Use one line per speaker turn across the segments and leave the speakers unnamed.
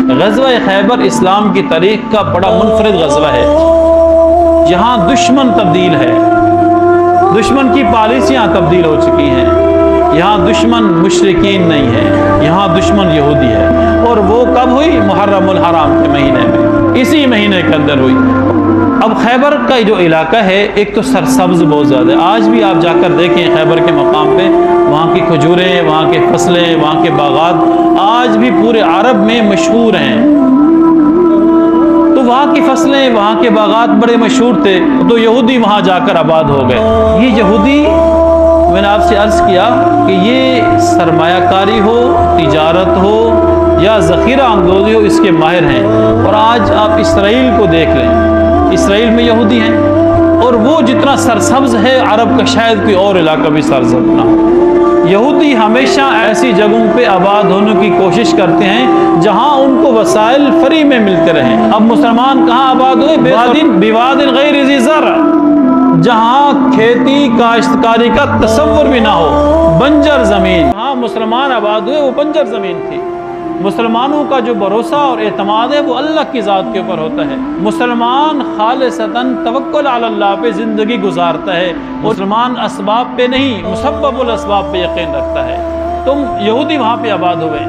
غزوہ خیبر اسلام کی تاریخ کا بڑا منفرد غزوہ ہے، جہاں دشمن تبدیل ہے، دشمن کی پالیسیاں تبدیل ہو چکی ہیں۔ یہاں دشمن مشرکین نہیں ہے، یہاں دشمن یہودی ہے، اور وہ کب ہوئی؟ محرم الحرام کے مہینے میں، اسی مہینے کے اندر ہوئی۔ اب خیبر کا جو علاقہ ہے ایک تو سرسبز بہت زیادہ ہے، آج بھی آپ جا کر دیکھیں خیبر کے مقام پہ، وہاں کی کھجوریں، وہاں کے فصلیں، وہاں کے باغات آج بھی پورے عرب میں مشہور ہیں۔ تو وہاں کی فصلیں، وہاں کے باغات بڑے مشہور تھے، تو یہودی وہاں جا کر آباد ہو گئے۔ یہ یہودی، میں نے آپ سے عرض کیا کہ یہ سرمایہ کاری ہو، تجارت ہو یا ذخیرہ اندوزی ہو، اس کے ماہر ہیں۔ اور آج آپ اسرائیل کو دیکھ لیں، اسرائیل میں یہودی ہیں، اور وہ جتنا سرسبز ہے عرب کا شاید کوئی اور علاقہ بھی سرسبز نہ ہو۔ یہودی ہمیشہ ایسی جگہوں پہ آباد ہونے کی کوشش کرتے ہیں جہاں ان کو وسائل فری میں ملتے رہیں۔ اب مسلمان کہاں آباد ہوئے؟ بواد غیر ذی زرع، جہاں کھیتی کاشتکاری کا تصور بھی نہ ہو، بنجر زمین۔ ہاں مسلمان آباد ہوئے، وہ بنجر زمین تھی۔ مسلمانوں کا جو بھروسہ اور اعتماد ہے وہ اللہ کی ذات کے اوپر ہوتا ہے۔ مسلمان خالصتاً توکل علی اللہ پہ زندگی گزارتا ہے، مسلمان اسباب پہ نہیں، مسبب الاسباب پہ یقین رکھتا ہے۔ تم یہودی وہاں پہ آباد ہوئے،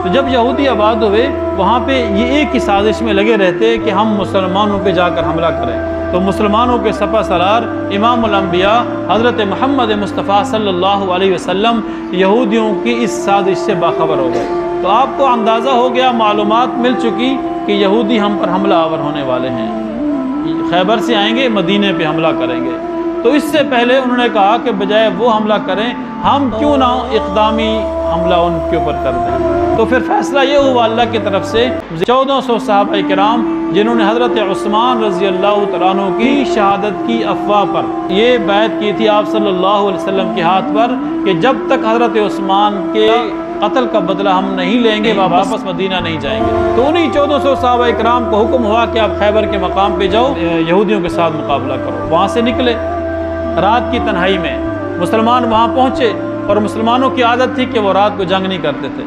تو جب یہودی آباد ہوئے وہاں پہ یہ ایک ہی سازش میں لگے رہتے کہ ہم مسلمانوں پہ جا کر حملہ کریں۔ تو مسلمانوں کے سپہ سالار امام الانبیاء حضرت محمد مصطفیٰ صلی اللہ علیہ وسلم یہودیوں کی اس سازش سے باخبر ہو گئے۔ تو آپ کو اندازہ ہو گیا، معلومات مل چکی کہ یہودی ہم پر حملہ آور ہونے والے ہیں، خیبر سے آئیں گے، مدینے پہ حملہ کریں گے۔ تو اس سے پہلے انہوں نے کہا کہ بجائے وہ حملہ کریں، ہم کیوں نہ اقدامی حملہ ان کے اوپر کر دیں۔ تو پھر فیصلہ یہ ہوا اللہ کی طرف سے، 1400 صحابہ کرام جنہوں نے حضرت عثمان رضی اللہ تعالیٰ عنہ کی شہادت کی افواہ پر یہ بیعت کی تھی آپ صلی اللہ علیہ وسلم کے ہاتھ پر کہ جب تک حضرت عثمان کے قتل کا بدلہ ہم نہیں لیں گے واپس مدینہ نہیں جائیں گے۔ تو انہی 1400 صحابہ کرام کو حکم ہوا کہ آپ خیبر کے مقام پہ جاؤ، یہودیوں کے ساتھ مقابلہ کرو۔ وہاں سے نکلے رات کی تنہائی میں، مسلمان وہاں پہنچے، اور مسلمانوں کی عادت تھی کہ وہ رات کو جنگ نہیں کرتے تھے۔